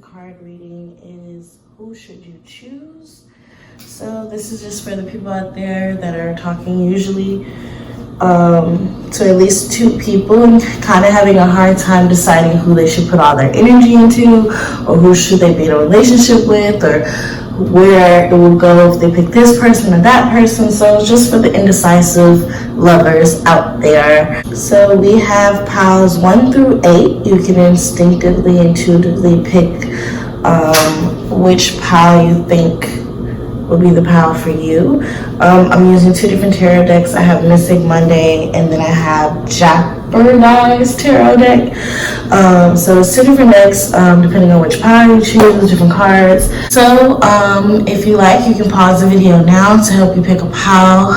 card reading is who should you choose? So this is just for the people out there that are talking usually to at least two people and kind of having a hard time deciding who they should put all their energy into, or who should they be in a relationship with, or where it will go if they pick this person or that person. So just for the indecisive lovers out there. So we have piles 1 through 8. You can instinctively, intuitively pick which pile you think will be the pile for you. I'm using 2 different tarot decks. I have Mystic Monday, and then I have Jeopardized tarot deck. So it's 2 different decks, depending on which pile you choose, different cards. So if you like, you can pause the video now to help you pick a pile.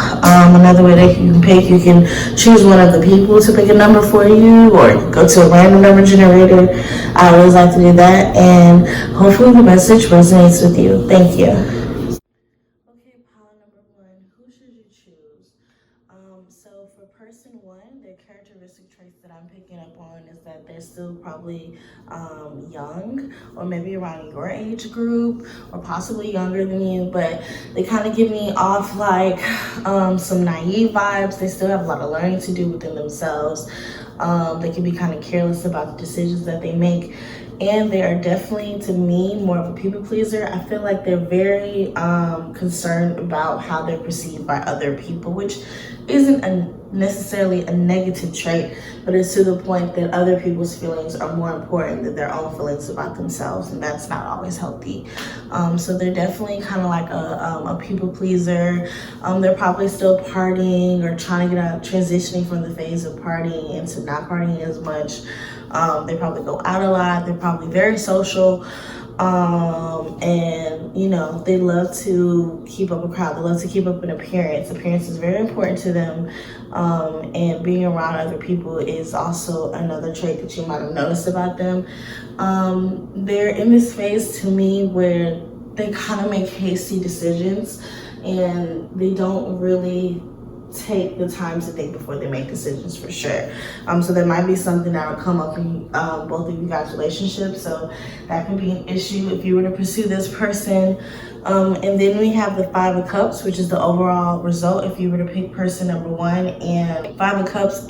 Another way that you can pick, you can choose one of the people to pick a number for you, or go to a random number generator. I always like to do that, and hopefully the message resonates with you. Thank you. So for person 1, their characteristic traits that I'm picking up on is that they're still probably young, or maybe around your age group, or possibly younger than you, but they kind of give me off like some naive vibes. They still have a lot of learning to do within themselves. They can be kind of careless about the decisions that they make. And they are definitely, to me, more of a people pleaser. I feel like they're very concerned about how they're perceived by other people, which isn't necessarily a negative trait, but it's to the point that other people's feelings are more important than their own feelings about themselves, and that's not always healthy. So they're definitely kind of like a people pleaser. They're probably still partying or trying to get out, transitioning from the phase of partying into not partying as much. They probably go out a lot. They're probably very social. And you know, they love to keep up a crowd. They love to keep up an appearance. Appearance is very important to them. And being around other people is also another trait that you might have noticed about them. They're in this phase, to me, where they kind of make hasty decisions, and they don't really take the time to think before they make decisions, for sure. So there might be something that will come up in both of you guys' relationships, so that could be an issue if you were to pursue this person. And then we have the 5 of Cups, which is the overall result if you were to pick person number 1. And 5 of Cups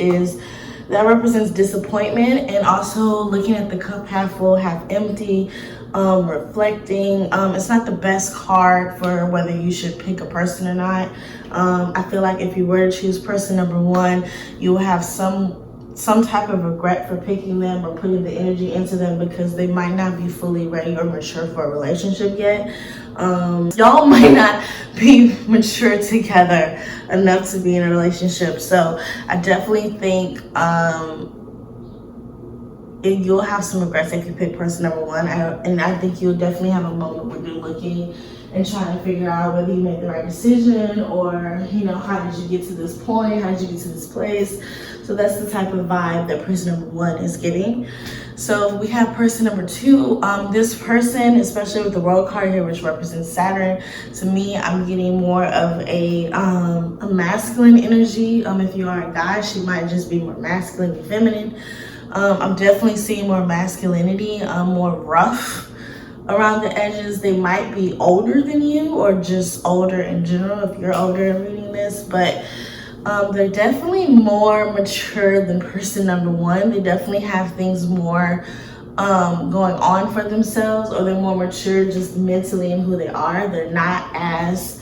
that represents disappointment, and also looking at the cup half full, half empty, reflecting. It's not the best card for whether you should pick a person or not. I feel like if you were to choose person number 1, you will have some type of regret for picking them or putting the energy into them, because they might not be fully ready or mature for a relationship yet. Y'all might not be mature together enough to be in a relationship. So I definitely think you'll have some regrets if you pick person number 1. And I think you'll definitely have a moment where you're looking and trying to figure out whether you made the right decision, or, you know, how did you get to this point? How did you get to this place? So that's the type of vibe that person number 1 is giving. So we have person number 2. This person, especially with the World card here, which represents Saturn, to me, I'm getting more of a masculine energy. If you are a guy, she might just be more masculine and feminine. I'm definitely seeing more masculinity, more rough around the edges. They might be older than you, or just older in general if you're older and reading this, but they're definitely more mature than person number 1. They definitely have things more going on for themselves, or they're more mature just mentally in who they are. They're not as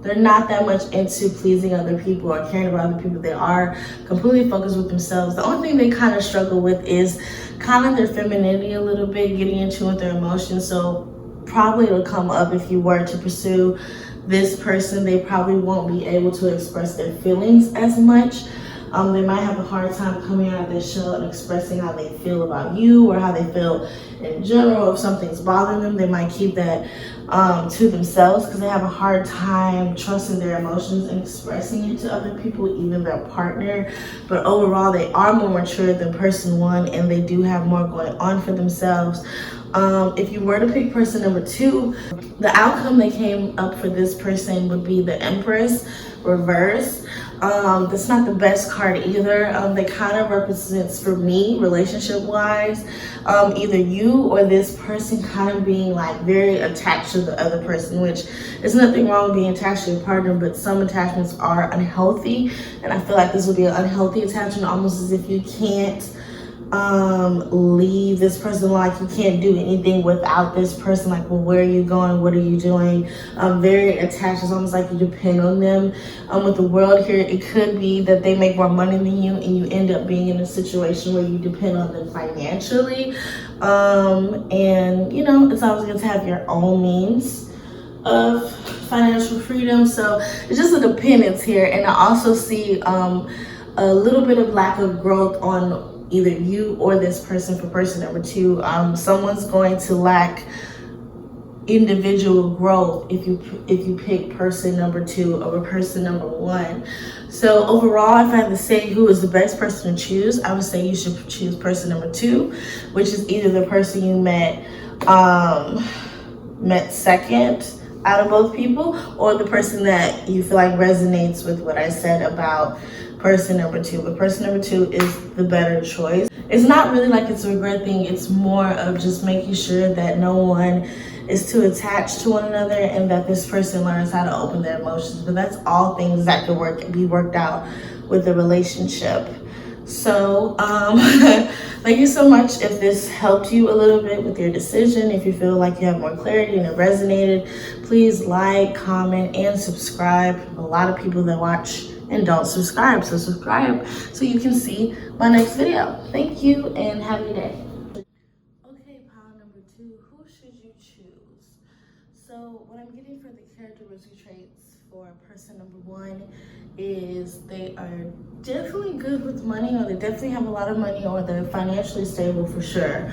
they're not that much into pleasing other people or caring about other people. They are completely focused with themselves. The only thing they kind of struggle with is kind of their femininity a little bit, getting in tune with their emotions. So probably it'll come up if you were to pursue this person. They probably won't be able to express their feelings as much. They might have a hard time coming out of their shell and expressing how they feel about you, or how they feel in general. If something's bothering them, they might keep that to themselves, because they have a hard time trusting their emotions and expressing it to other people, even their partner. But overall, they are more mature than person one, and they do have more going on for themselves. If you were to pick person number two, the outcome that came up for this person would be the Empress reverse. That's not the best card either. That kind of represents, for me, relationship wise, either you or this person kind of being like very attached to the other person, which is nothing wrong with being attached to your partner, but some attachments are unhealthy, and I feel like this would be an unhealthy attachment, almost as if you can't leave this person, like you can't do anything without this person. Like, well, where are you going, what are you doing? Very attached. It's almost like you depend on them. With the world here, it could be that they make more money than you, and you end up being in a situation where you depend on them financially. And you know, it's always good to have your own means of financial freedom. So it's just a dependence here. And I also see a little bit of lack of growth on either you or this person for person number two. Someone's going to lack individual growth if you pick person number two over person number one. So overall, if I had to say who is the best person to choose, I would say you should choose person number two, which is either the person you met second out of both people, or the person that you feel like resonates with what I said about person number two. But person number two is the better choice. It's not really like it's a regret thing. It's more of just making sure that no one is too attached to one another, and that this person learns how to open their emotions. But that's all things that could be worked out with the relationship. So thank you so much. If this helped you a little bit with your decision, if you feel like you have more clarity and it resonated, please like, comment, and subscribe. A lot of people that watch and don't subscribe, so subscribe so you can see my next video. Thank you and have a good day. Okay, pile number two, who should you choose? So what I'm getting for the characteristic traits for person number one is they are definitely good with money, or they definitely have a lot of money, or they're financially stable for sure.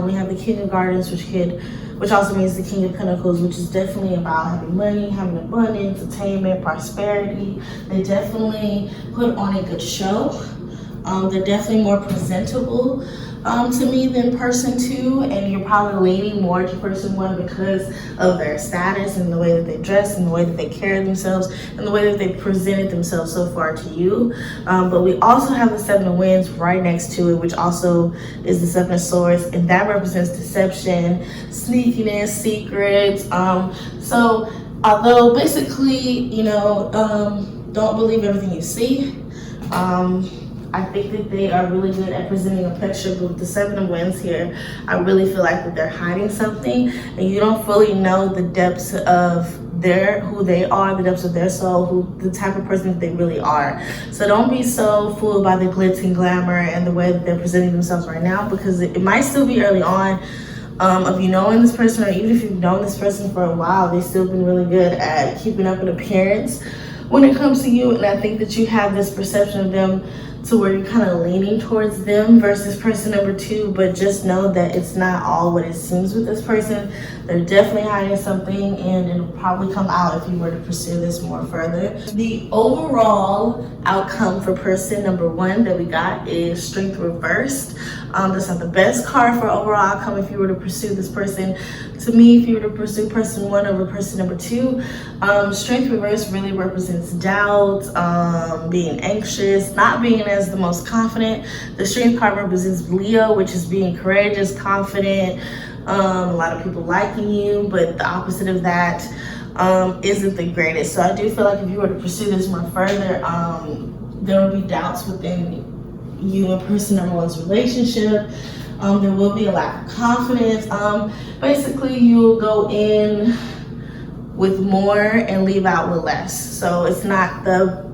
We have the King of Gardens, which also means the King of Pentacles, which is definitely about having money, having abundance, attainment, prosperity. They definitely put on a good show. They're definitely more presentable to me than person two, and you're probably leaning more to person one because of their status and the way that they dress and the way that they carry themselves and the way that they presented themselves so far to you. But we also have the Seven of Wands right next to it, which also is the Seven of Swords, and that represents deception, sneakiness, secrets. So although basically, you know, don't believe everything you see, I think that they are really good at presenting a picture, but with the Seven of Wands here, I really feel like that they're hiding something, and you don't fully know the depths of who they are, the depths of their soul, the type of person that they really are. So don't be so fooled by the glitz and glamour and the way that they're presenting themselves right now, because it might still be early on of you knowing this person, or even if you've known this person for a while, they've still been really good at keeping up an appearance when it comes to you. And I think that you have this perception of them to where you're kind of leaning towards them versus person number two, but just know that it's not all what it seems with this person. They're definitely hiding something, and it'll probably come out if you were to pursue this more further. The overall outcome for person number one that we got is Strength reversed. That's not the best card for overall outcome if you were to pursue this person. To me, if you were to pursue person one over person number two, Strength reversed really represents doubt, being anxious, not being as the most confident. The Strength card represents Leo, which is being courageous, confident, a lot of people liking you, but the opposite of that isn't the greatest. So I do feel like if you were to pursue this more further, there will be doubts within you and person number one's relationship. There will be a lack of confidence. Basically, you'll go in with more and leave out with less. So it's not the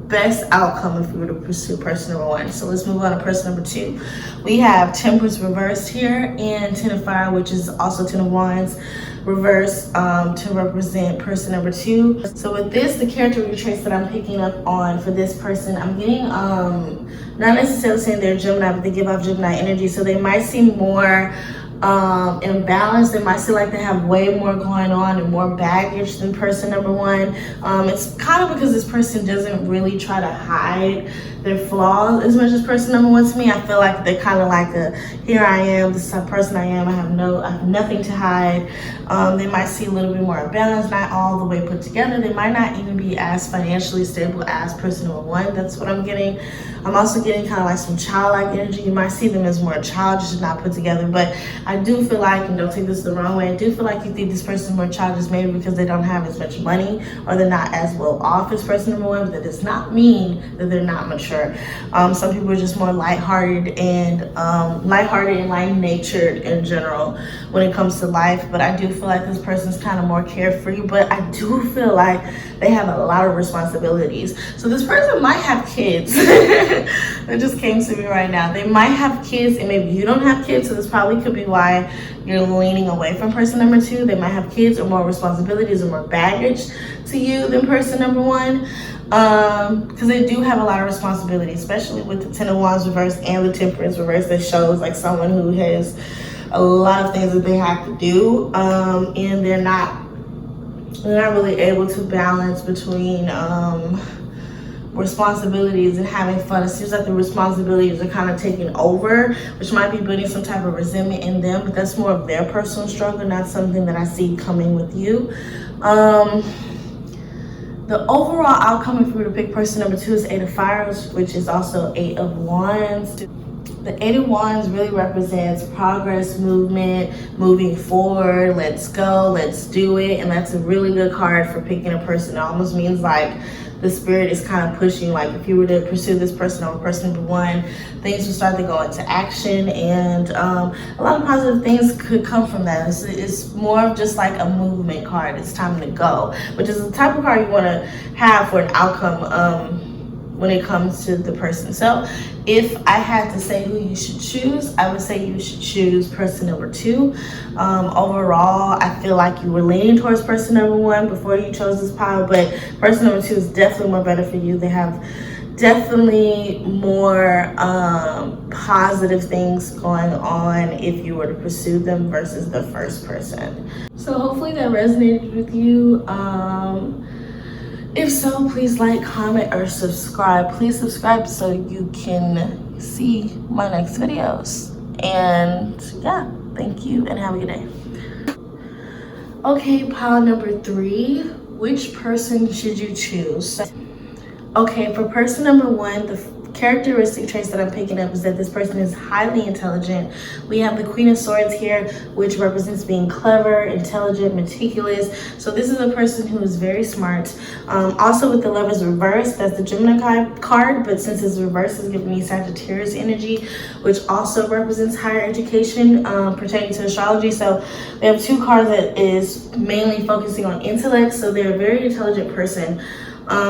best outcome if you were to pursue person number one. So let's move on to person number two. We have Temperance reversed here, and Ten of Fire, which is also Ten of Wands reversed, to represent person number two. So with this, the character traits that I'm picking up on for this person, I'm getting not necessarily saying they're Gemini, but they give off Gemini energy. So they might seem more imbalanced. They might seem like they have way more going on and more baggage than person number one. It's kind of because this person doesn't really try to hide their flaws as much as person number one to me. I feel like they're kind of like here I am, this is the person I am, I have nothing to hide. They might see a little bit more balanced, not all the way put together. They might not even be as financially stable as person number one. That's what I'm getting. I'm also getting kind of like some childlike energy. You might see them as more childish and not put together, but I do feel like, and don't take this the wrong way, I do feel like you think this person is more childish maybe because they don't have as much money or they're not as well off as person number one, but that does not mean that they're not mature. Some people are just more lighthearted and light-natured in general when it comes to life, but I do feel like this person's kind of more carefree, but I do feel like they have a lot of responsibilities. So this person might have kids. That just came to me right now. They might have kids and maybe you don't have kids, so this probably could be why you're leaning away from person number two. They might have kids or more responsibilities or more baggage to you than person number one, because they do have a lot of responsibility, especially with the Ten of Wands reverse and the Temperance reverse. That shows like someone who has a lot of things that they have to do, and they're not really able to balance between responsibilities and having fun. It seems like the responsibilities are kind of taking over, which might be building some type of resentment in them, but that's more of their personal struggle, not something that I see coming with you. The overall outcome, if we were to pick person number two, is Eight of Fires, which is also Eight of Wands. The Eight of Wands really represents progress, movement, moving forward, let's go, let's do it. And that's a really good card for picking a person. It almost means like the spirit is kind of pushing, like if you were to pursue this person over person number one, things will start to go into action, and a lot of positive things could come from that. It's more of just like a movement card. It's time to go, which is the type of card you want to have for an outcome when it comes to the person. So if I had to say who you should choose, I would say you should choose person number two. Overall, I feel like you were leaning towards person number one before you chose this pile, but person number two is definitely more better for you. They have definitely more positive things going on if you were to pursue them versus the first person. So hopefully that resonated with you. If so, please like, comment, or subscribe. Please subscribe so you can see my next videos. And yeah, thank you and have a good day. Okay, pile number three, which person should you choose? Okay, for person number one, the characteristic traits that I'm picking up is that this person is highly intelligent. We have the Queen of Swords here, which represents being clever, intelligent, meticulous. So this is a person who is very smart. Also with the Lover's reverse, that's the Gemini card, but since it's reverse, it's giving me Sagittarius energy, which also represents higher education pertaining to astrology. So we have two cards that is mainly focusing on intellect. So they're a very intelligent person,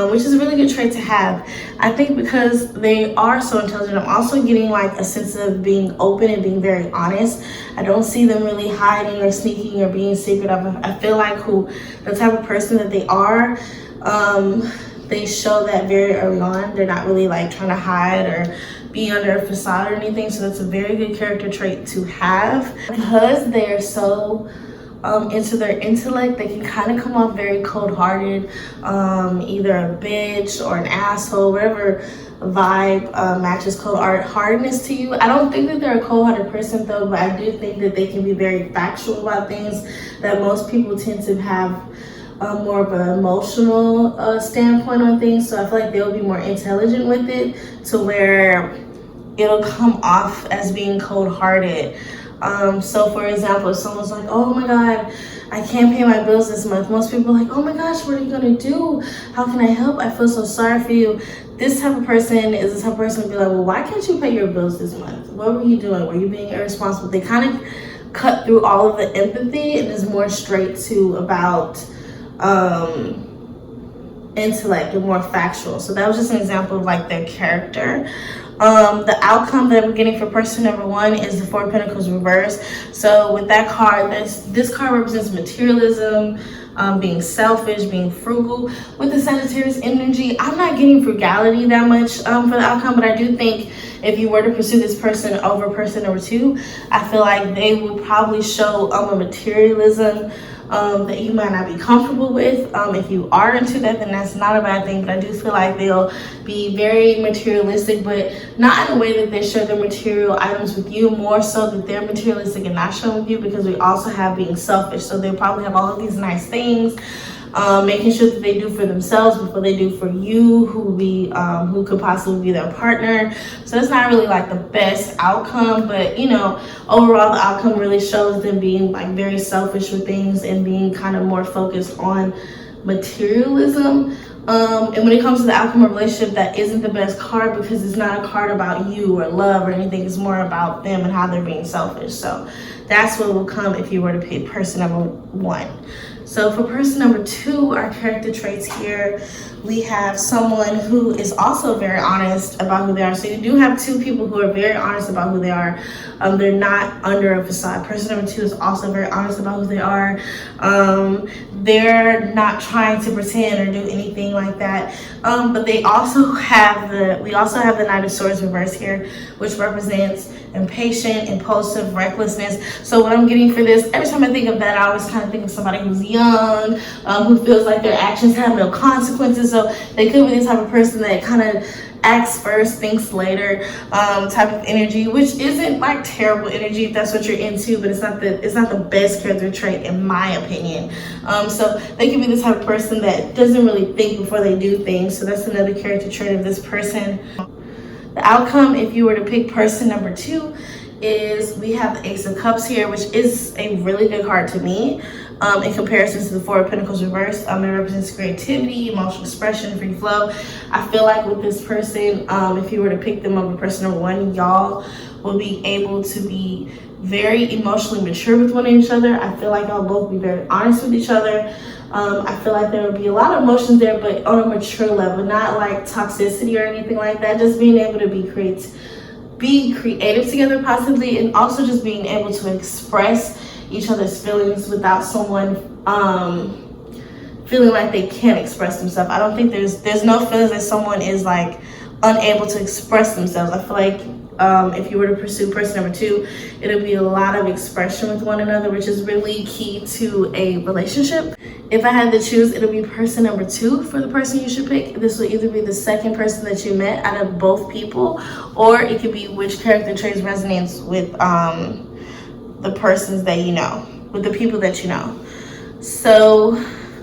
which is a really good trait to have. I think because they are so intelligent, I'm also getting like a sense of being open and being very honest. I don't see them really hiding or sneaking or being secretive. I feel like the type of person that they are, they show that very early on. They're not really like trying to hide or be under a facade or anything. So that's a very good character trait to have. Because they are so into their intellect, they can kind of come off very cold-hearted, either a bitch or an asshole, whatever vibe matches cold-heartedness to you. I don't think that they're a cold-hearted person though, but I do think that they can be very factual about things that most people tend to have more of an emotional standpoint on things. So I feel like they'll be more intelligent with it to where it'll come off as being cold-hearted. So for example, if someone's like, oh my God, I can't pay my bills this month. Most people are like, oh my gosh, what are you gonna do? How can I help? I feel so sorry for you. This type of person is the type of person to be like, well, why can't you pay your bills this month? What were you doing? Were you being irresponsible? They kind of cut through all of the empathy and is more straight to about intellect and more factual. So that was just an example of like their character. The outcome that we're getting for person number one is the Four of Pentacles reverse. So with that card, this card represents materialism, being selfish, being frugal. With the Sagittarius energy, I'm not getting frugality that much for the outcome, but I do think if you were to pursue this person over person number 2, I feel like they would probably show a materialism that you might not be comfortable with. If you are into that, then that's not a bad thing, but I do feel like they'll be very materialistic, but not in a way that they share their material items with you, more so that they're materialistic and not sharing with you, because we also have being selfish. So they'll probably have all of these nice things, making sure that they do for themselves before they do for you, who could possibly be their partner. So it's not really like the best outcome, but you know, overall the outcome really shows them being like very selfish with things and being kind of more focused on materialism. And when it comes to the outcome of a relationship, that isn't the best card, because it's not a card about you or love or anything. It's more about them and how they're being selfish. So that's what will come if you were to pick person number 1. So for person number 2, our character traits here, we have someone who is also very honest about who they are. So you do have 2 people who are very honest about who they are. They're not under a facade. Person number 2 is also very honest about who they are. They're not trying to pretend or do anything like that. But we also have the Knight of Swords reversed here, which represents impatient, impulsive, recklessness. So what I'm getting for this, every time I think of that, I always kind of think of somebody who's young, who feels like their actions have no consequences. So they could be the type of person that kind of acts first, thinks later, type of energy, which isn't like terrible energy if that's what you're into, but it's not the best character trait in my opinion. So they can be the type of person that doesn't really think before they do things. So that's another character trait of this person. The outcome, if you were to pick person number 2, is we have the Ace of Cups here, which is a really good card to me. In comparison to the Four of Pentacles reversed, it represents creativity, emotional expression, free flow. I feel like with this person, if you were to pick them over person number 1, y'all will be able to be very emotionally mature with one another. I feel like y'all both be very honest with each other. I feel like there will be a lot of emotions there, but on a mature level, not like toxicity or anything like that. Just being able to be creative together possibly, and also just being able to express each other's feelings without someone feeling like they can't express themselves. I don't think there's no feelings that someone is like unable to express themselves. I feel like if you were to pursue person number 2, it'll be a lot of expression with one another, which is really key to a relationship. If I had to choose, it'll be person number 2 for the person you should pick. This will either be the second person that you met out of both people, or it could be which character traits resonates with the persons that you know, with the people that you know. So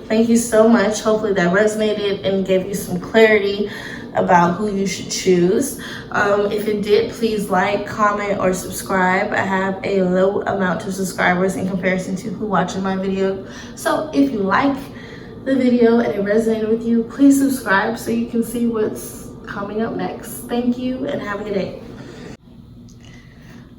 thank you so much. Hopefully that resonated and gave you some clarity about who you should choose. If it did, please like, comment, or subscribe. I have a low amount of subscribers in comparison to who watches my video. So if you like the video and it resonated with you, please subscribe so you can see what's coming up next. Thank you and have a good day.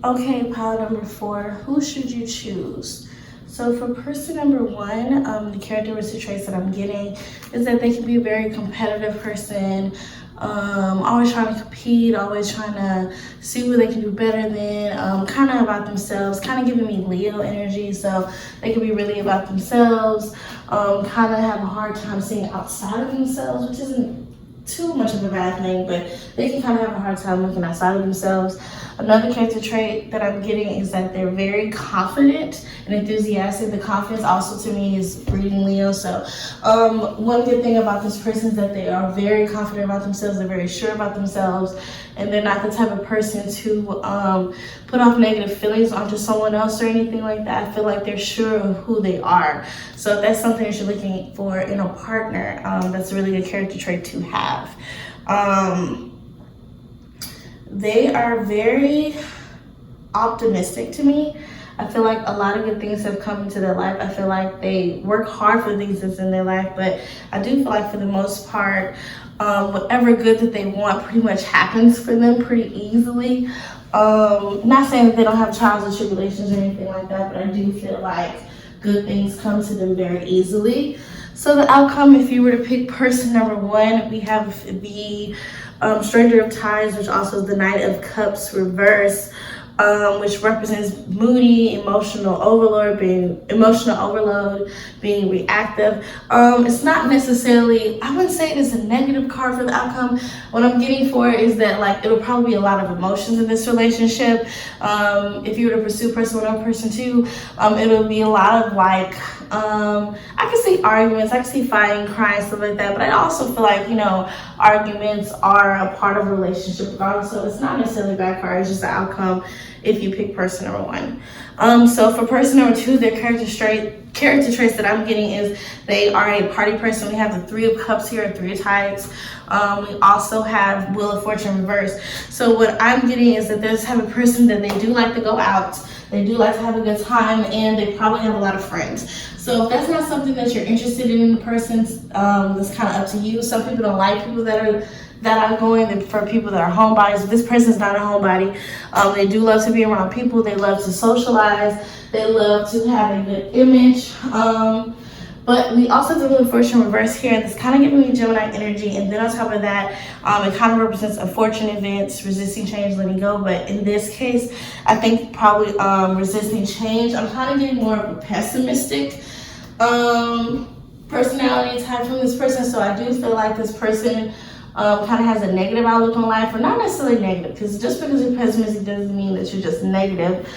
Okay, pile number 4, who should you choose? So for person number 1, the characteristic traits that I'm getting is that they can be a very competitive person, always trying to compete, always trying to see what they can do better than, kind of about themselves, kind of giving me Leo energy. So they can be really about themselves, kind of have a hard time seeing outside of themselves, which isn't too much of a bad thing, but they can kind of have a hard time looking outside of themselves. Another character trait that I'm getting is that they're very confident and enthusiastic. The confidence also to me is reading Leo. So one good thing about this person is that they are very confident about themselves. They're very sure about themselves, and they're not the type of person to put off negative feelings onto someone else or anything like that. I feel like they're sure of who they are. So if that's something that you're looking for in a partner, that's a really good character trait to have. They are very optimistic to me. I feel like a lot of good things have come into their life. I feel like they work hard for the things that's in their life, but I do feel like for the most part, whatever good that they want pretty much happens for them pretty easily. Not saying that they don't have trials and tribulations or anything like that, but I do feel like good things come to them very easily. So the outcome, if you were to pick person number 1, we have the Stranger of Ties, which also is the Knight of Cups reverse. which represents moody, emotional overload, being reactive. It's not necessarily, I wouldn't say it's a negative card for the outcome. What I'm getting for is that like it'll probably be a lot of emotions in this relationship. If you were to pursue person 1 or person 2, it'll be a lot of like, I can see arguments, I can see fighting, crying, stuff like that, but I also feel like, you know, arguments are a part of a relationship regardless, so it's not necessarily a bad card, it's just the outcome if you pick person number 1. So for person number 2, their character traits that I'm getting is they are a party person. We have the 3 of Cups here, 3 of Tides. We also have Wheel of Fortune reverse. So what I'm getting is that there's type of person that they do like to go out, they do like to have a good time, and they probably have a lot of friends. So if that's not something that you're interested in the person, that's kind of up to you. Some people don't like people that are going. They prefer people that are homebodies. This person's not a homebody. They do love to be around people. They love to socialize. They love to have a good image. But we also have the Wheel of Fortune reverse here, and it's kind of giving me Gemini energy. And then on top of that, it kind of represents a fortune events, resisting change, letting go. But in this case, I think probably resisting change. I'm kind of getting more of a pessimistic personality type from this person. So I do feel like this person kind of has a negative outlook on life, or not necessarily negative, because just because you're pessimistic doesn't mean that you're just negative.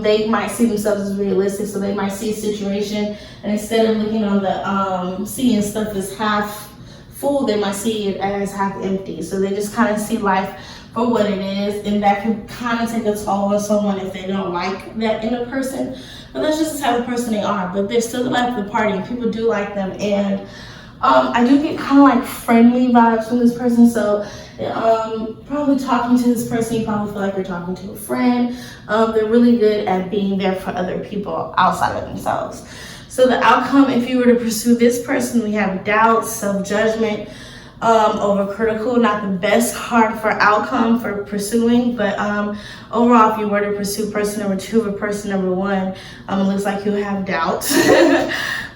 They might see themselves as realistic, so they might see a situation, and instead of looking on the seeing stuff as half full, they might see it as half empty. So they just kind of see life for what it is, and that can kind of take a toll on someone if they don't like that in a person. But that's just the type of person they are. But they're still the life of the party, and people do like them. And I do get kind of like friendly vibes from this person. So probably talking to this person, you probably feel like you're talking to a friend. They're really good at being there for other people outside of themselves. So the outcome, if you were to pursue this person, we have doubt, self-judgment, overcritical. Not the best card for outcome for pursuing, but overall, if you were to pursue person number 2 or person number 1, it looks like you have doubt.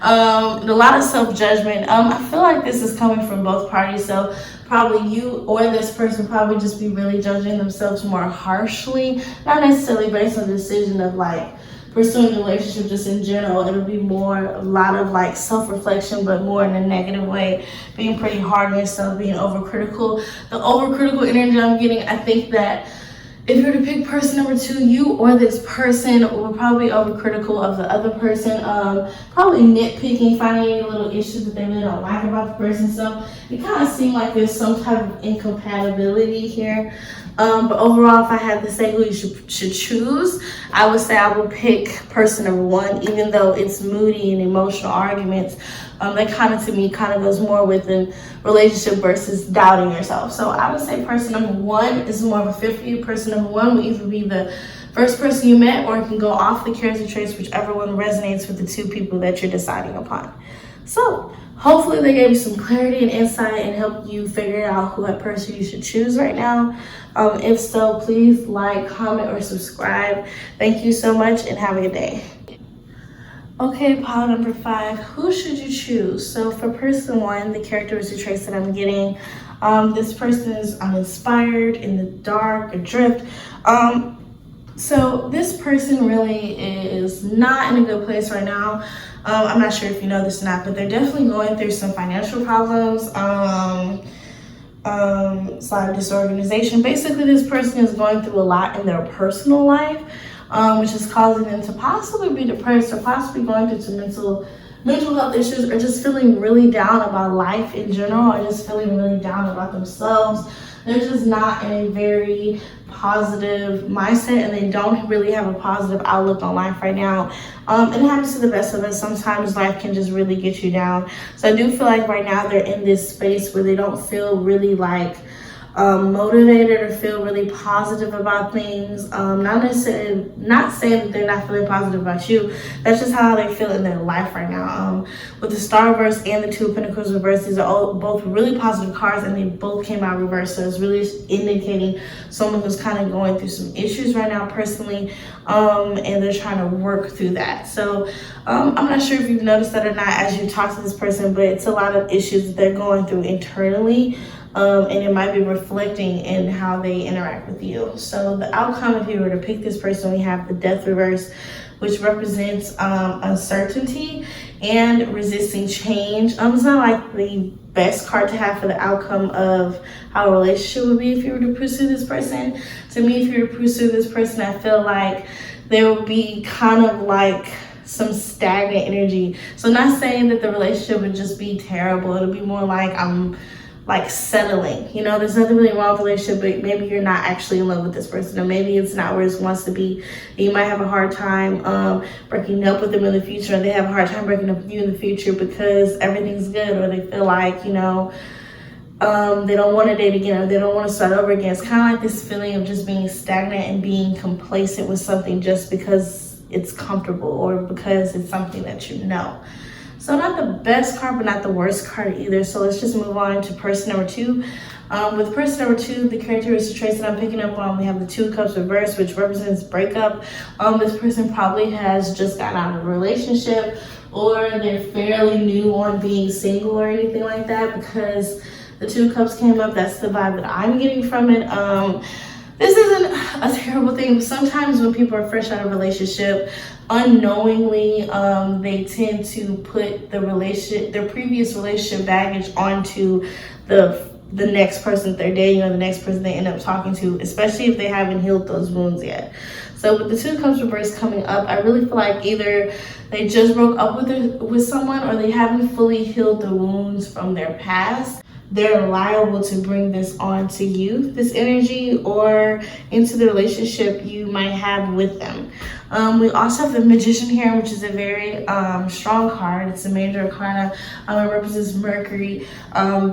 A lot of self-judgment. I feel like this is coming from both parties, so probably you or this person probably just be really judging themselves more harshly, not necessarily based on the decision of like pursuing a relationship, just in general. It'll be more a lot of like self-reflection, but more in a negative way, being pretty hard on yourself, being overcritical. The overcritical energy I'm getting, I think that if you were to pick person number 2, you or this person will probably be overcritical of the other person, probably nitpicking, finding any little issues that they really don't like about the person. So it kind of seems like there's some type of incompatibility here. But overall, if I had to say who you should choose, I would say I would pick person number 1, even though it's moody and emotional arguments. That kind of, to me, kind of goes more with the relationship versus doubting yourself. So I would say person number 1 is more of a fit for you. Person number 1 will either be the first person you met, or it can go off the character traits, whichever one resonates with the 2 people that you're deciding upon. So hopefully they gave you some clarity and insight and helped you figure out who that person you should choose right now. If so, please like, comment, or subscribe. Thank you so much, and have a good day. Okay, pile number 5, who should you choose? So for person 1, the characteristic traits that I'm getting, this person is uninspired, in the dark, adrift. So this person really is not in a good place right now. I'm not sure if you know this or not, but they're definitely going through some financial problems, slight disorganization. Basically, this person is going through a lot in their personal life, which is causing them to possibly be depressed, or possibly going through some mental health issues, or just feeling really down about life in general, or just feeling really down about themselves. They're just not in a very positive mindset, and they don't really have a positive outlook on life right now. It happens to the best of us. Sometimes life can just really get you down. So I do feel like right now they're in this space where they don't feel really like motivated or feel really positive about things. Not saying that they're not feeling positive about you. That's just how they feel in their life right now. With the Star reverse and the 2 of Pentacles reverse, these are all both really positive cards, and they both came out reversed. So it's really indicating someone who's kind of going through some issues right now personally, and they're trying to work through that. So I'm not sure if you've noticed that or not as you talk to this person, but it's a lot of issues that they're going through internally. and it might be reflecting in how they interact with you. So the outcome, if you were to pick this person, we have the Death reverse, which represents uncertainty and resisting change. It's not like the best card to have for the outcome of how a relationship would be if you were to pursue this person. To me, if you were to pursue this person, I feel like there would be kind of like some stagnant energy. So not saying that the relationship would just be terrible. It'll be more like I'm like settling. You know, there's nothing really wrong with the relationship, but maybe you're not actually in love with this person, or maybe it's not where it wants to be. You might have a hard time breaking up with them in the future, and they have a hard time breaking up with you in the future because everything's good, or they feel like, you know, they don't want to date again, or they don't want to start over again. It's kind of like this feeling of just being stagnant and being complacent with something just because it's comfortable or because it's something that you know. So not the best card, but not the worst card either. So let's just move on to person number 2. With person number 2, the characteristic traits that I'm picking up on, we have the 2 of Cups reversed, which represents breakup. This person probably has just gotten out of a relationship, or they're fairly new on being single or anything like that, because the 2 of Cups came up. That's the vibe that I'm getting from it. This isn't a terrible thing. Sometimes when people are fresh out of a relationship, unknowingly, they tend to put their previous relationship baggage onto the next person they're dating, or the next person they end up talking to, especially if they haven't healed those wounds yet. So with the 2 of Cups reversed coming up, I really feel like either they just broke up with someone, or they haven't fully healed the wounds from their past. They're liable to bring this on to you, this energy, or into the relationship you might have with them. We also have the Magician here, which is a very strong card. It's a major arcana. It represents Mercury,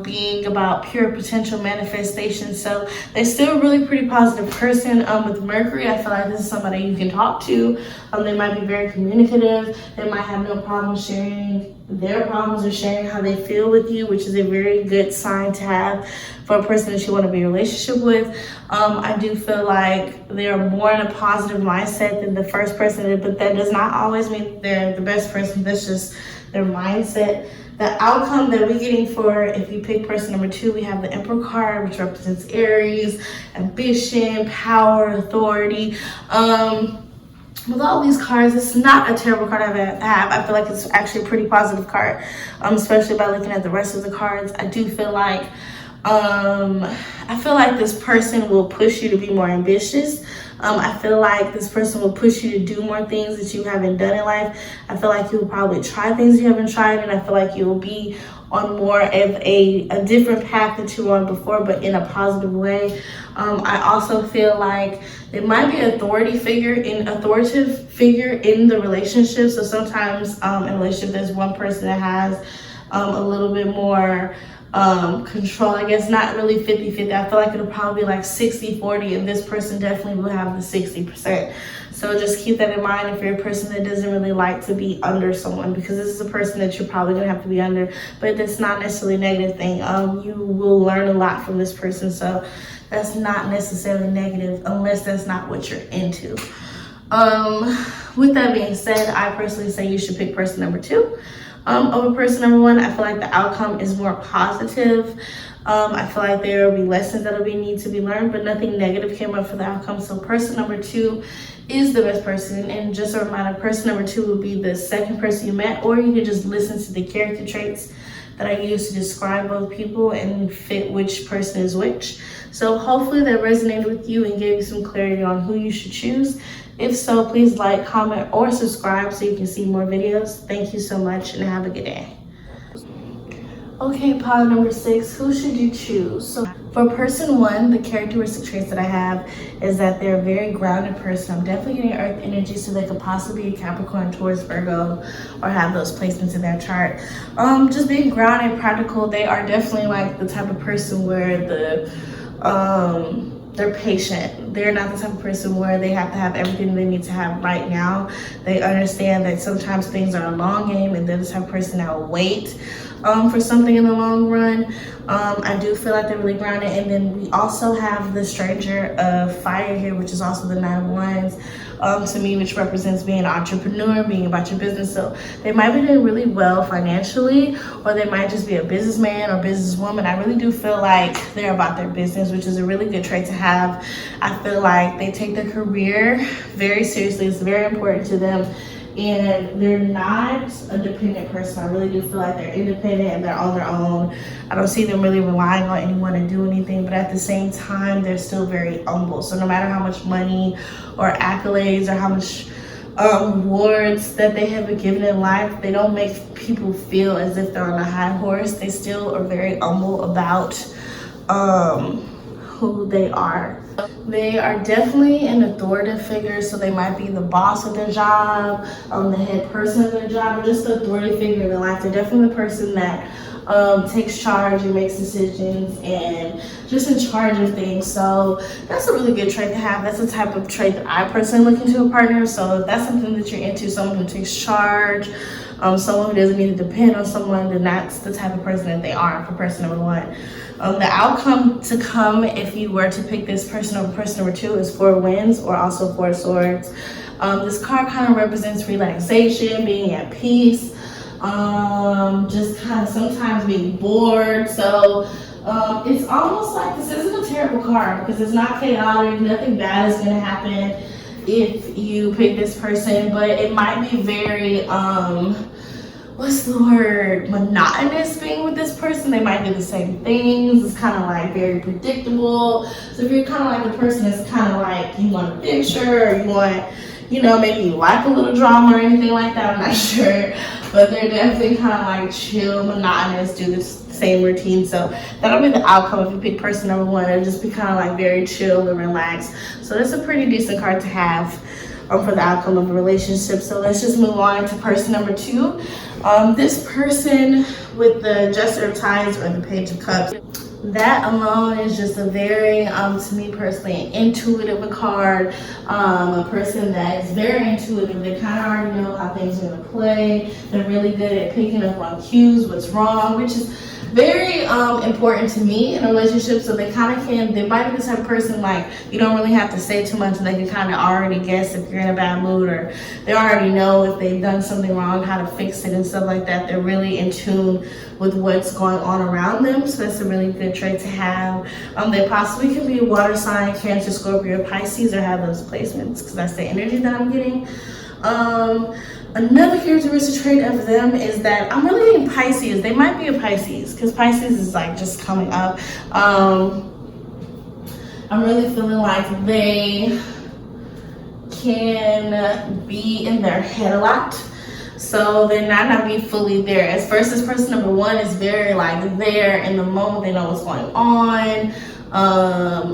being about pure potential manifestation. So they're still a really pretty positive person. With Mercury, I feel like this is somebody you can talk to. They might be very communicative. They might have no problem sharing their problems or sharing how they feel with you, which is a very good sign to have for a person that you want to be in a relationship with. I do feel like they're more in a positive mindset than the first person, but that does not always mean they're the best person. That's just their mindset. The outcome that we're getting for, if you pick person number 2, we have the Emperor card, which represents Aries, ambition, power, authority. With all these cards, it's not a terrible card I have. I feel like it's actually a pretty positive card, especially by looking at the rest of the cards. I do feel like this person will push you to be more ambitious. I feel like this person will push you to do more things that you haven't done in life. I feel like you'll probably try things you haven't tried, and I feel like you'll be on more of a different path that you were on before, but in a positive way. I also feel like there might be an authoritative figure in the relationship. So sometimes in a relationship, there's one person that has a little bit more control, I guess, not really 50-50. I feel like it'll probably be like 60-40, and this person definitely will have the 60%. So just keep that in mind if you're a person that doesn't really like to be under someone, because this is a person that you're probably gonna have to be under, but that's not necessarily a negative thing. You will learn a lot from this person, so that's not necessarily negative unless that's not what you're into. With that being said, I personally say you should pick person number 2 over person number 1. I feel like the outcome is more positive. I feel like there will be lessons that need to be learned, but nothing negative came up for the outcome. So person number 2 is the best person. And just a reminder, person number 2 will be the second person you met, or you can just listen to the character traits that I use to describe both people and fit which person is which. So hopefully that resonated with you and gave you some clarity on who you should choose. If so, please like, comment, or subscribe so you can see more videos. Thank you so much, and have a good day. Okay, pile number 6, who should you choose? So for person 1, the characteristic traits that I have is that they're a very grounded person. I'm definitely getting earth energy, so they could possibly be Capricorn, Taurus, Virgo, or have those placements in their chart. Just being grounded, practical. They are definitely like the type of person where they're patient. They're not the type of person where they have to have everything they need to have right now. They understand that sometimes things are a long game, and they're the type of person that will wait for something in the long run. I do feel like they're really grounded. And then we also have the Stranger of Fire here, which is also the 9 of Wands. to me, which represents being an entrepreneur, being about your business. So they might be doing really well financially, or they might just be a businessman or businesswoman. I really do feel like they're about their business, which is a really good trait to have. I feel like they take their career very seriously. It's very important to them. And they're not a dependent person. I really do feel like they're independent and they're on their own. I don't see them really relying on anyone to do anything, but at the same time, they're still very humble. So no matter how much money or accolades or how much rewards that they have been given in life, they don't make people feel as if they're on a high horse. They still are very humble about who they are. They are definitely an authoritative figure, so they might be the boss of their job, the head person of their job, or just the authority figure in their life. They're definitely the person that takes charge and makes decisions and just in charge of things. So that's a really good trait to have. That's the type of trait that I personally look into a partner. So if that's something that you're into, someone who takes charge, someone who doesn't need to depend on someone, then that's the type of person that they are for person number one. The outcome to come if you were to pick this person over person number two is 4 winds, or also 4 swords. This card kind of represents relaxation, being at peace, just kind of sometimes being bored. So it's almost like this isn't a terrible card because it's not chaotic. Nothing bad is going to happen if you pick this person, but it might be very what's the word, monotonous being with this person. They might do the same things. It's kind of like very predictable. So if you're kind of like the person that's kind of like you want a picture, or you want, you know, maybe you like a little drama or anything like that, I'm not sure, but they're definitely kind of like chill, monotonous, do this same routine. So that'll be the outcome if you pick person number one. It'll just be kind of like very chill and relaxed. So that's a pretty decent card to have for the outcome of a relationship. So let's just move on to person number two. This person with the Jester of Tides or the Page of Cups, that alone is just a very, to me personally, an intuitive card. A person that is very intuitive. They kind of already know how things are going to play. They're really good at picking up on cues, what's wrong, which is very important to me in a relationship. So they might be the type of person like you don't really have to say too much and they can kind of already guess if you're in a bad mood, or they already know if they've done something wrong, how to fix it and stuff like that. They're really in tune with what's going on around them. So that's a really good trait to have. They possibly can be a water sign, Cancer, Scorpio, Pisces, or have those placements because that's the energy that I'm getting. Another characteristic trait of them is that I'm really getting Pisces. They might be a Pisces because Pisces is like just coming up. I'm really feeling like they can be in their head a lot. So they're not be fully there. As versus person number one is very like there in the moment. They know what's going on.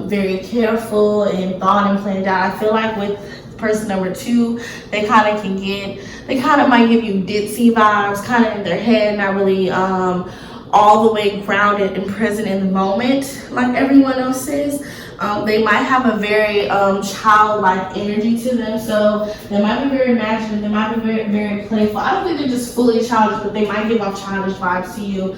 Very careful and thought and planned out. I feel like with person number two, they kind of might give you ditzy vibes, kind of in their head, not really all the way grounded and present in the moment like everyone else is. They might have a very childlike energy to them, so they might be very imaginative, they might be very, very playful. I don't think they're just fully childish, but they might give off childish vibes to you,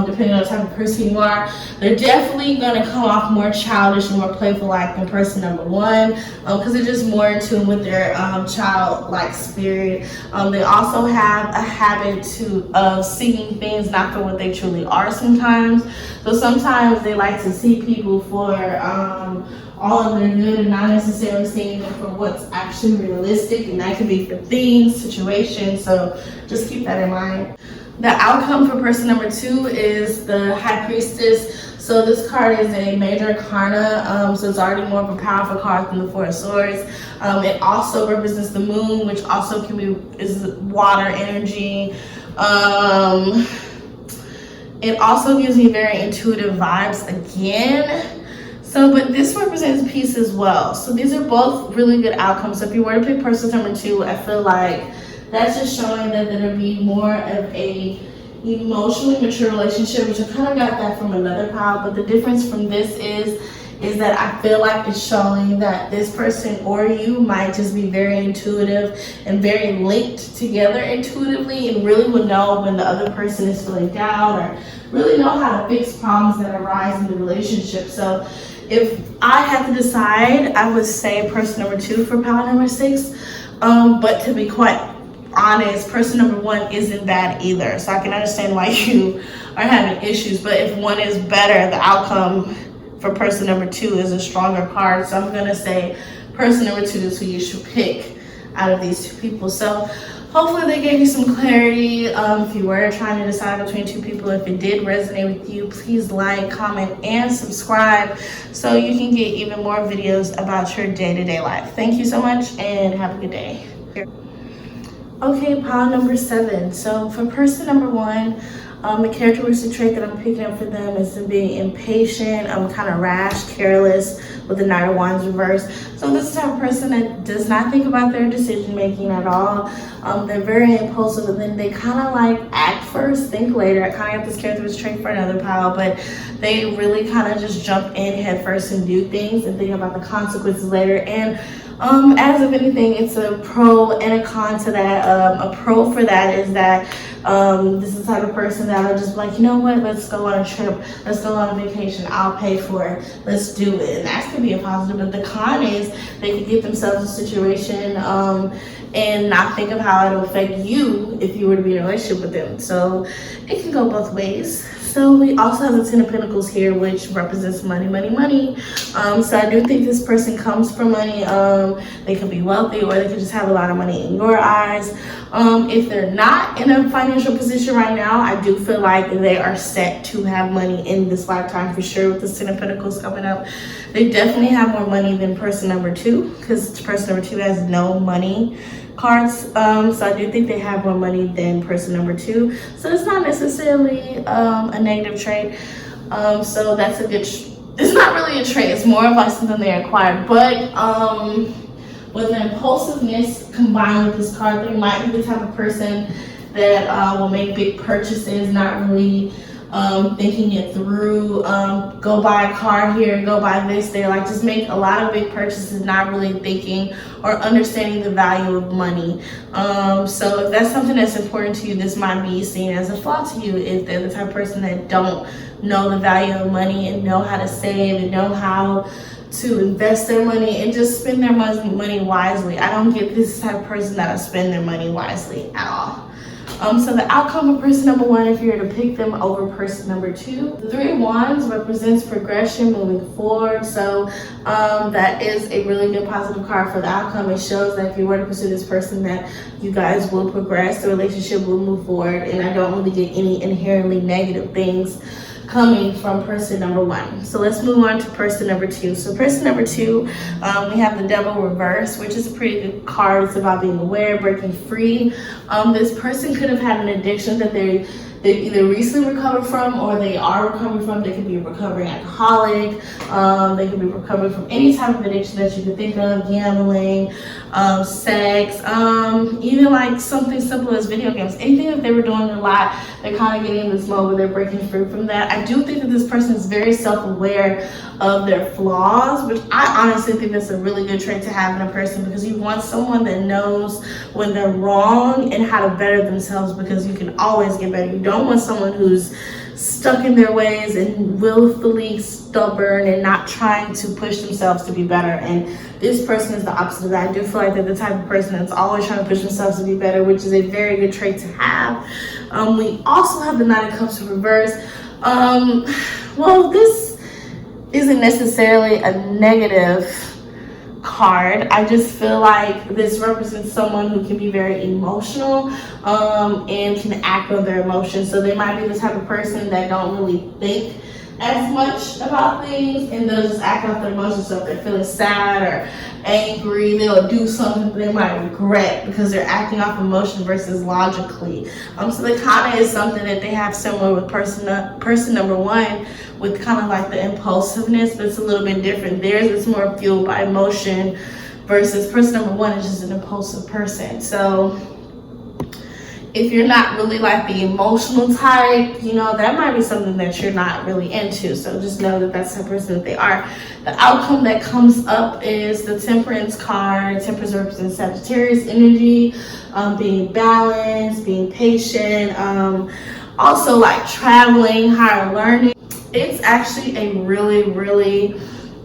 depending on the type of person you are. They're definitely gonna come off more childish and more playful-like than person number one, because they're just more in tune with their childlike spirit. They also have a habit of seeing things not for what they truly are sometimes. So sometimes they like to see people for all of their good and not necessarily seeing them for what's actually realistic, and that could be for things, situations, so just keep that in mind. The outcome for person number two is the High Priestess. So this card is a major arcana, so it's already more of a powerful card than the Four of Swords. It also represents the moon, which also is water energy. It also gives me very intuitive vibes again. So, but this represents peace as well. So these are both really good outcomes. So if you were to pick person number two, I feel like that's just showing that there'll be more of a emotionally mature relationship, which I kind of got that from another pile. But the difference from this is that I feel like it's showing that this person or you might just be very intuitive and very linked together intuitively, and really would know when the other person is feeling down, or really know how to fix problems that arise in the relationship. So if I had to decide, I would say person number 2 for pile number 6. But to be quite honest, person number 1 isn't bad either. So I can understand why you are having issues. But if one is better, the outcome for person number 2 is a stronger card. So I'm gonna say person number 2 is who you should pick out of these 2 people. So hopefully they gave you some clarity. If you were trying to decide between 2 people, if it did resonate with you, please like, comment, and subscribe so you can get even more videos about your day-to-day life. Thank you so much and have a good day. Okay, pile number 7. So for person number 1, the characteristic trait that I'm picking up for them is them being impatient, kind of rash, careless, with the Knight of Wands reversed. So this is the type of person that does not think about their decision making at all. They're very impulsive, and then they kind of like act first, think later. I kind of got this characteristic trait for another pile, but they really kind of just jump in head first and do things and think about the consequences later. And as of anything, it's a pro and a con to that. A pro for that is that this is the type of person that are just like, you know what, let's go on a trip, let's go on a vacation, I'll pay for it, let's do it. And that could be a positive, but the con is they could get themselves in a situation and not think of how it'll affect you if you were to be in a relationship with them. So it can go both ways. So we also have the 10 of Pentacles here, which represents money, money, money. So I do think this person comes from money. They could be wealthy, or they could just have a lot of money in your eyes. If they're not in a financial position right now, I do feel like they are set to have money in this lifetime for sure. With the 10 of Pentacles coming up, they definitely have more money than person number 2, because person number 2 has no money cards. So I do think they have more money than person number 2. So it's not necessarily a negative trait. So that's a good, it's not really a trait, it's more of like something they acquired. But with the impulsiveness combined with this card, they might be the type of person that will make big purchases, not really thinking it through, go buy a car here, go buy this there, like just make a lot of big purchases, not really thinking or understanding the value of money. So if that's something that's important to you, this might be seen as a flaw to you if they're the type of person that don't know the value of money and know how to save and know how to invest their money and just spend their money wisely. I don't get this type of person that'll spend their money wisely at all. So the outcome of person number 1, if you were to pick them over person number 2, the 3 of Wands represents progression, moving forward. So that is a really good positive card for the outcome. It shows that if you were to pursue this person, that you guys will progress, the relationship will move forward, and I don't really get any inherently negative things coming from person number 1. So let's move on to person number 2. So person number 2, we have the Devil reverse, which is a pretty good card. It's about being aware, breaking free. This person could have had an addiction that they either recently recovered from or they are recovering from. They could be a recovering alcoholic. They could be recovering from any type of addiction that you could think of, gambling, sex, even like something simple as video games. Anything that they were doing a lot, they're kind of getting in this mode where they're breaking free from that. I do think that this person is very self-aware of their flaws, which I honestly think that's a really good trait to have in a person, because you want someone that knows when they're wrong and how to better themselves, because you can always get better. You don't want someone who's stuck in their ways and willfully stubborn and not trying to push themselves to be better. And this person is the opposite of that. I do feel like they're the type of person that's always trying to push themselves to be better, which is a very good trait to have. We also have the Knight of Cups reverse. Well, this isn't necessarily a negative card. I just feel like this represents someone who can be very emotional and can act on their emotions. So they might be the type of person that don't really think as much about things, and they'll just act out their emotions. So if they're feeling sad or angry, they'll do something they might regret because they're acting off emotion versus logically. So the kind of is something that they have similar with person number 1, with kind of like the impulsiveness, but it's a little bit different. Theirs is more fueled by emotion versus person number 1 is just an impulsive person. So if you're not really like the emotional type, you know, that might be something that you're not really into. So just know that that's the person that they are. The outcome that comes up is the Temperance card. Temperance represents Sagittarius energy, being balanced, being patient, also like traveling, higher learning. It's actually a really, really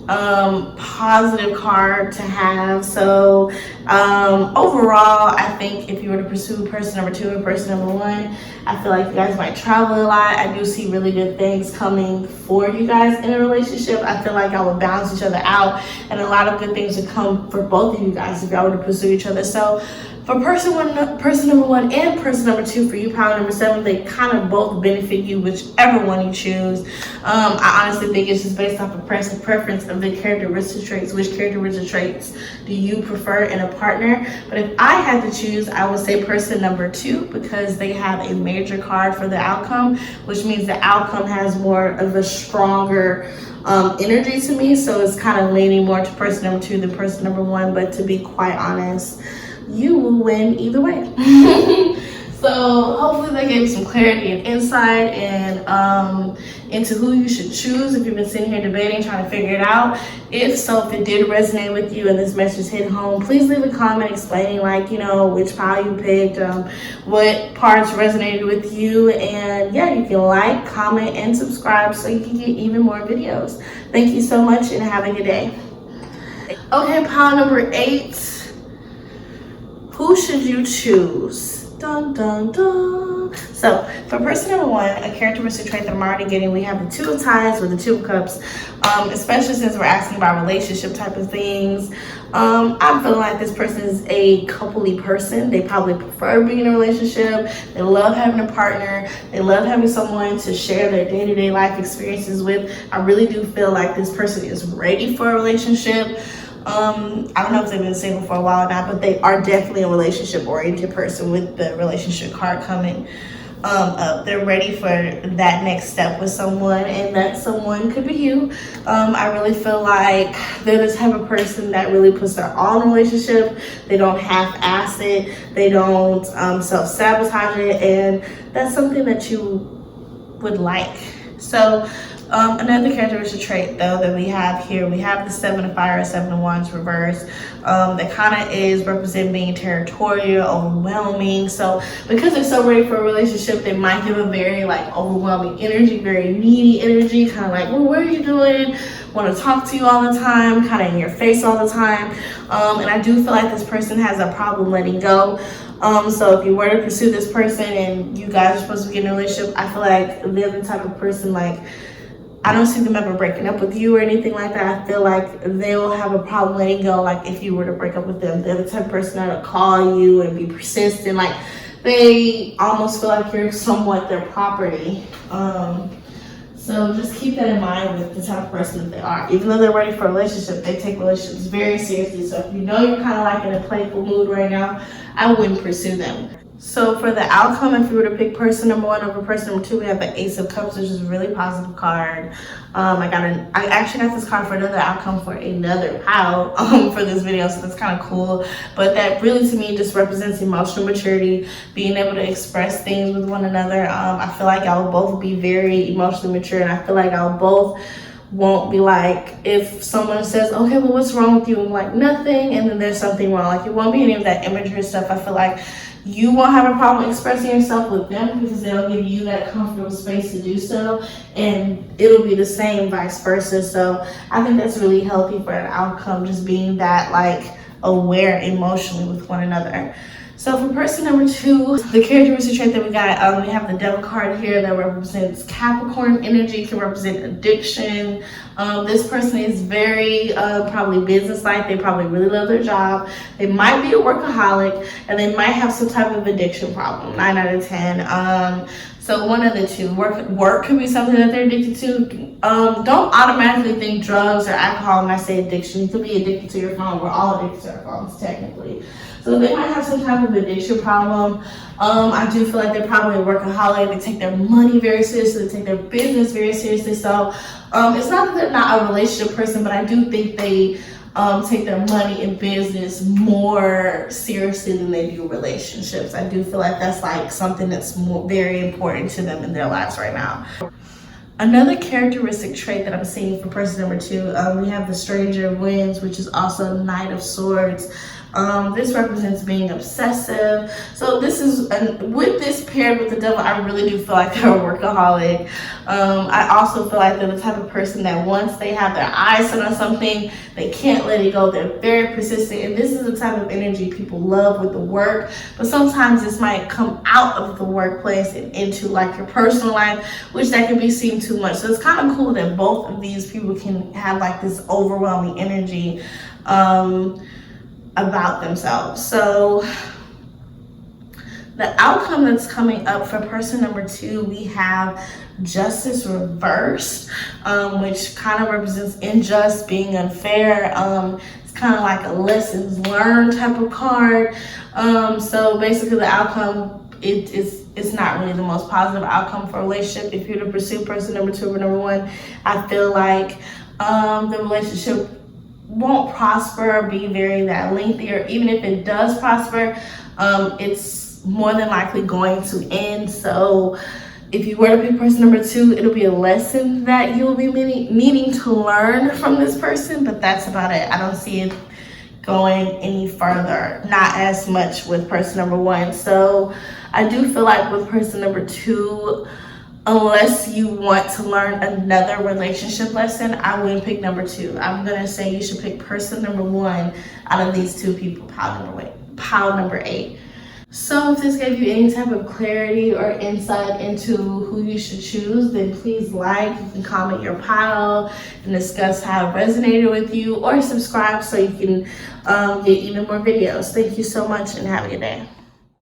positive card to have. So overall, I think if you were to pursue person number 2 or person number 1, I feel like you guys might travel a lot. I do see really good things coming for you guys in a relationship. I feel like I would balance each other out, and a lot of good things would come for both of you guys if y'all were to pursue each other. So for person number 1 and person number 2, for you pile number 7, they kind of both benefit you, whichever one you choose. I honestly think it's just based off of personal preference of the characteristic traits. Which characteristic traits do you prefer in a partner? But if I had to choose, I would say person number 2, because they have a major card for the outcome, which means the outcome has more of a stronger energy to me. So it's kind of leaning more to person number 2 than person number 1. But to be quite honest, you will win either way. So hopefully that gave you some clarity and insight and into who you should choose if you've been sitting here debating, trying to figure it out. If so, if it did resonate with you and this message hit home, please leave a comment explaining, like, you know, which pile you picked, what parts resonated with you, and yeah, you can like, comment, and subscribe so you can get even more videos. Thank you so much and have a good day. Okay, pile number 8. Who should you choose? Dun, dun, dun. So for person number 1, a characteristic trait that I'm already getting, we have the 2 of Ties with the 2 of Cups, especially since we're asking about relationship type of things. I'm feeling like this person is a coupley person. They probably prefer being in a relationship. They love having a partner. They love having someone to share their day-to-day life experiences with. I really do feel like this person is ready for a relationship. I don't know if they've been single for a while now, but they are definitely a relationship oriented person with the relationship card coming up. They're ready for that next step with someone, and that someone could be you. I really feel like they're the type of person that really puts their all in a relationship. They don't half-ass it. They don't self-sabotage it, and that's something that you would like. So another characteristic trait though that we have here, we have the 7 of Fire, 7 of Wands reverse. That kind of is representing being territorial, overwhelming. So because they're so ready for a relationship, they might give a very like overwhelming energy, very needy energy, kind of like, well, what are you doing? Want to talk to you all the time, kind of in your face all the time. And I do feel like this person has a problem letting go. So if you were to pursue this person and you guys are supposed to get in a relationship, I feel like they're the type of person, like, I don't see them ever breaking up with you or anything like that. I feel like they'll have a problem letting go, like if you were to break up with them. They're the type of person that'll call you and be persistent. Like, they almost feel like you're somewhat their property. So just keep that in mind with the type of person that they are. Even though they're ready for a relationship, they take relationships very seriously. So if you know you're kind of like in a playful mood right now, I wouldn't pursue them. So for the outcome, if you were to pick person number 1 over person number 2, we have the Ace of Cups, which is a really positive card. I actually got this card for another outcome for another pile for this video, so that's kind of cool. But that really to me just represents emotional maturity, being able to express things with one another. I feel like y'all will both be very emotionally mature, and I feel like y'all both won't be like, if someone says, okay, well, what's wrong with you? I'm like, nothing, and then there's something wrong. Like, it won't be any of that immature stuff. I feel like you won't have a problem expressing yourself with them because they'll give you that comfortable space to do so, and it'll be the same vice versa. So I think that's really healthy for an outcome, just being that like aware emotionally with one another. So for person number 2, the characteristic trait that we got, we have the Devil card here that represents Capricorn energy, can represent addiction. This person is very probably business-like. They probably really love their job. They might be a workaholic, and they might have some type of addiction problem, 9 out of 10. So one of the two. Work could be something that they're addicted to. Don't automatically think drugs or alcohol when I say addiction. You could be addicted to your phone. We're all addicted to our phones, technically. So they might have some type of addiction problem. I do feel like they're probably a workaholic. They take their money very seriously. They take their business very seriously. So it's not that they're not a relationship person, but I do think they take their money and business more seriously than they do relationships. I do feel like that's like something that's very important to them in their lives right now. Another characteristic trait that I'm seeing for person number 2, we have the Stranger of Winds, which is also Knight of Swords. This represents being obsessive. So this is, with this paired with the devil, I really do feel like they're a workaholic. I also feel like they're the type of person that once they have their eyes set on something, they can't let it go. They're very persistent, and this is the type of energy people love with the work, but sometimes this might come out of the workplace and into like your personal life, which that can be seen too much. So it's kind of cool that both of these people can have like this overwhelming energy about themselves. So the outcome that's coming up for person number 2, we have justice reversed, which kind of represents unjust, being unfair. It's kind of like a lessons learned type of card. So basically the outcome, it's not really the most positive outcome for a relationship. If you're to pursue person number 2 or number 1, I feel like the relationship won't prosper or be very that lengthy, or even if it does prosper, it's more than likely going to end. So if you were to pick person number 2, it'll be a lesson that you'll be needing to learn from this person, but that's about it. I don't see it going any further, not as much with person number 1. So I do feel like with person number 2, unless you want to learn another relationship lesson, I wouldn't pick number 2. I'm gonna say you should pick person number 1 out of these 2 people, pile number 8. So if this gave you any type of clarity or insight into who you should choose, then please like, you can comment your pile and discuss how it resonated with you, or subscribe so you can get even more videos. Thank you so much and have a good day.